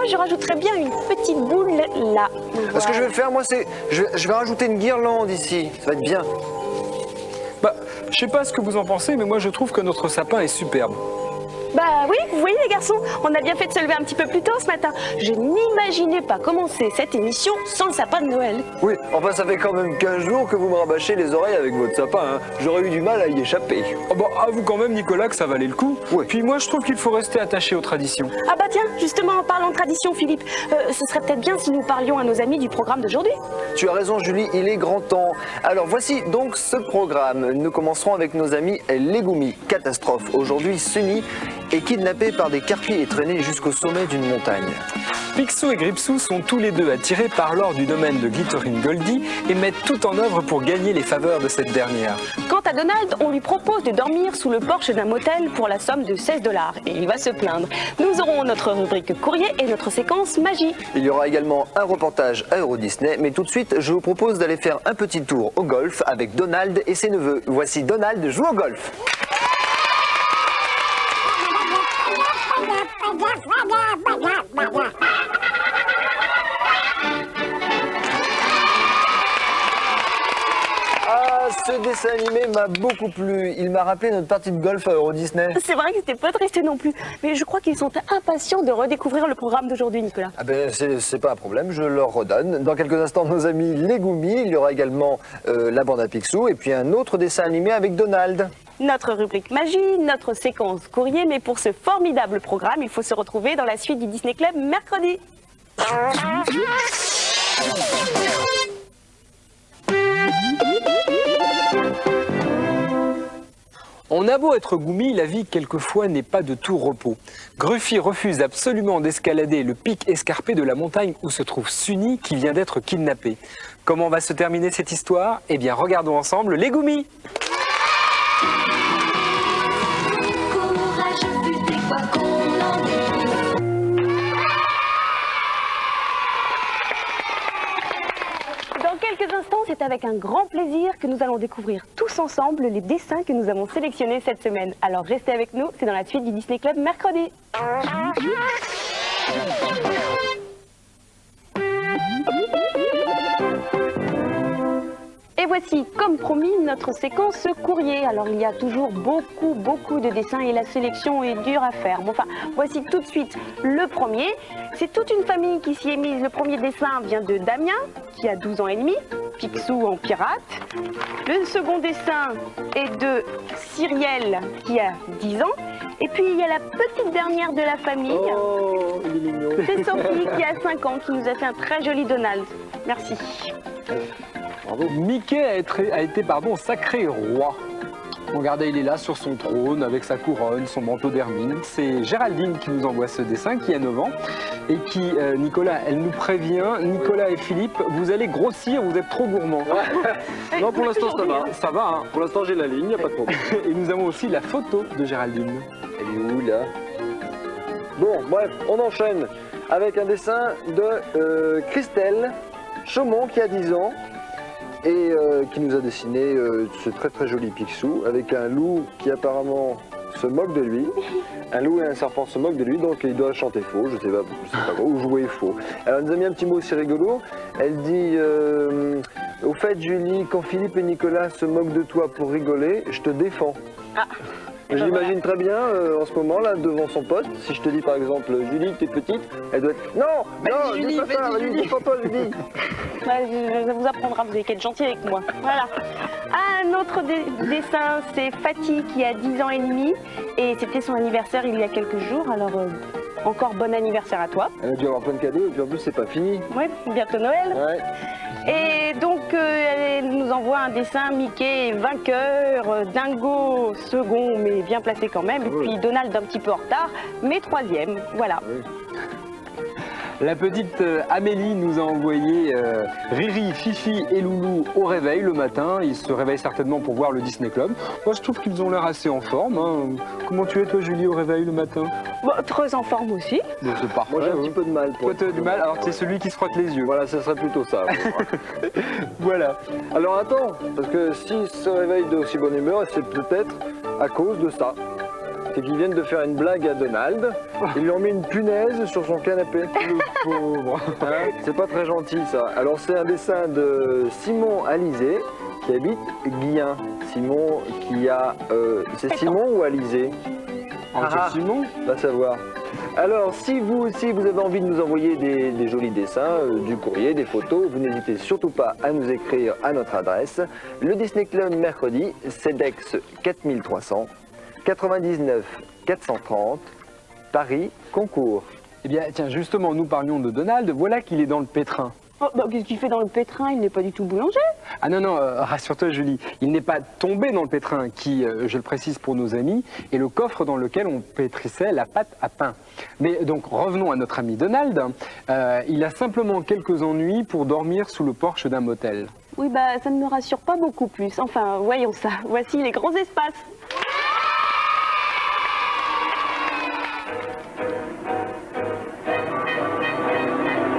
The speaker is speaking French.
moi, je rajouterais bien une petite boule là. Voilà. Ce que je vais faire, moi, c'est... Je vais rajouter une guirlande ici. Ça va être bien. Bah, je sais pas ce que vous en pensez, mais moi je trouve que notre sapin est superbe. Bah oui, vous voyez les garçons, on a bien fait de se lever un petit peu plus tôt ce matin. Je n'imaginais pas commencer cette émission sans le sapin de Noël. Oui, enfin, ça fait quand même 15 jours que vous me rabâchez les oreilles avec votre sapin. Hein. J'aurais eu du mal à y échapper. Oh bah, avoue quand même, Nicolas, que ça valait le coup. Oui. Puis moi, je trouve qu'il faut rester attaché aux traditions. Ah bah tiens, justement en parlant de tradition, Philippe, ce serait peut-être bien si nous parlions à nos amis du programme d'aujourd'hui. Tu as raison, Julie, il est grand temps. Alors, voici donc ce programme. Nous commencerons avec nos amis les Goumis. Catastrophe. Aujourd'hui, Sunny est kidnappé par des carpies et traîné jusqu'au sommet d'une montagne. Picsou et Gripsou sont tous les deux attirés par l'or du domaine de Glitterine Goldie et mettent tout en œuvre pour gagner les faveurs de cette dernière. Quant à Donald, on lui propose de dormir sous le porche d'un motel pour la somme de 16 $ et il va se plaindre. Nous aurons notre rubrique courrier et notre séquence magie. Il y aura également un reportage à Euro Disney, mais tout de suite, je vous propose d'aller faire un petit tour au golf avec Donald et ses neveux. Voici Donald joue au golf. Ah, ce dessin animé m'a beaucoup plu. Il m'a rappelé notre partie de golf à Euro Disney. C'est vrai que c'était pas triste non plus, mais je crois qu'ils sont impatients de redécouvrir le programme d'aujourd'hui, Nicolas. Ah ben, c'est pas un problème, je leur redonne. Dans quelques instants, nos amis les Goumis. Il y aura également la bande à Picsou et puis un autre dessin animé avec Donald. Notre rubrique magie, notre séquence courrier, mais pour ce formidable programme, il faut se retrouver dans la suite du Disney Club mercredi. On a beau être Goumi, la vie quelquefois n'est pas de tout repos. Gruffy refuse absolument d'escalader le pic escarpé de la montagne où se trouve Sunny qui vient d'être kidnappée. Comment va se terminer cette histoire? Eh bien regardons ensemble les Goumis. Dans quelques instants, c'est avec un grand plaisir que nous allons découvrir tous ensemble les dessins que nous avons sélectionnés cette semaine. Alors restez avec nous, c'est dans la suite du Disney Club mercredi. Et voici, comme promis, notre séquence courrier. Alors il y a toujours beaucoup de dessins et la sélection est dure à faire. Bon, enfin, voici tout de suite le premier. C'est toute une famille qui s'y est mise. Le premier dessin vient de Damien, qui a 12 ans et demi, Picsou en pirate. Le second dessin est de Cyrielle, qui a 10 ans. Et puis il y a la petite dernière de la famille. Oh, il est mignon. C'est Sophie, qui a 5 ans, qui nous a fait un très joli Donald. Merci. Bravo. Mickey a été sacré roi. Regardez, il est là sur son trône avec sa couronne, son manteau d'hermine. C'est Géraldine qui nous envoie ce dessin, qui a 9 ans et qui, Nicolas, elle nous prévient, Nicolas et Philippe, vous allez grossir, vous êtes trop gourmands. Non, pour l'instant, ça va. Ça va, hein. Pour l'instant, j'ai la ligne, y a pas de problème. Et nous avons aussi la photo de Géraldine. Elle est où, là? Bon, bref, on enchaîne avec un dessin de Christelle Chaumont, qui a 10 ans. Et qui nous a dessiné ce très joli Picsou avec un loup qui apparemment se moque de lui. Un loup et un serpent se moquent de lui, donc il doit chanter faux, je sais pas quoi, ou jouer faux. Alors elle nous a mis un petit mot aussi rigolo. Elle dit au fait Julie, quand Philippe et Nicolas se moquent de toi pour rigoler, je te défends. Ah. Je l'imagine très bien en ce moment là devant son poste. Si je te dis par exemple Julie, t'es petite, elle doit être non, non, Julie, dis pas ça, vas-y, dis pas ça, Julie. Ça vous apprendra, vous allez être gentil avec moi. Voilà. Un autre dessin, c'est Fatih qui a 10 ans et demi. Et c'était son anniversaire il y a quelques jours. Alors, encore bon anniversaire à toi. Elle a dû avoir plein de cadeaux et puis en plus c'est pas fini. Oui, bientôt Noël. Ouais. Et donc, elle nous envoie un dessin Mickey vainqueur, Dingo second, mais bien placé quand même. Et puis Donald un petit peu en retard, mais troisième. Voilà. Oui. La petite Amélie nous a envoyé Riri, Fifi et Loulou au réveil le matin. Ils se réveillent certainement pour voir le Disney Club. Moi, je trouve qu'ils ont l'air assez en forme. Hein. Comment tu es, toi, Julie, au réveil le matin? Bon, très en forme aussi. Bon, c'est parfait. Moi j'ai un petit peu de mal. Toi, tu as du mal, alors tu es celui qui se frotte les yeux. Voilà, ça serait plutôt ça. Voilà. Alors attends, parce que s'il se réveille de aussi bonne humeur, c'est peut-être à cause de ça. c'est qu'ils viennent de faire une blague à Donald. Ils lui ont mis une punaise sur son canapé. Le pauvre. Hein, c'est pas très gentil ça. Alors c'est un dessin de Simon Alizé qui habite Guillain. Simon qui a... c'est Simon ou Alizé? Simon. Va savoir. Alors, si vous aussi vous avez envie de nous envoyer des jolis dessins, du courrier, des photos, vous n'hésitez surtout pas à nous écrire à notre adresse. Le Disney Club mercredi, CEDEX 4300, 99 430, Paris, Concours. Eh bien, tiens, justement, nous parlions de Donald. Voilà qu'il est dans le pétrin. Oh, bah, qu'est-ce qu'il fait dans le pétrin? Il n'est pas du tout boulanger. Ah non, non, rassure-toi Julie, il n'est pas tombé dans le pétrin qui, je le précise pour nos amis, est le coffre dans lequel on pétrissait la pâte à pain. Mais donc revenons à notre ami Donald, il a simplement quelques ennuis pour dormir sous le porche d'un motel. Oui, bah ça ne me rassure pas beaucoup plus. Enfin, voyons ça. Voici les grands espaces.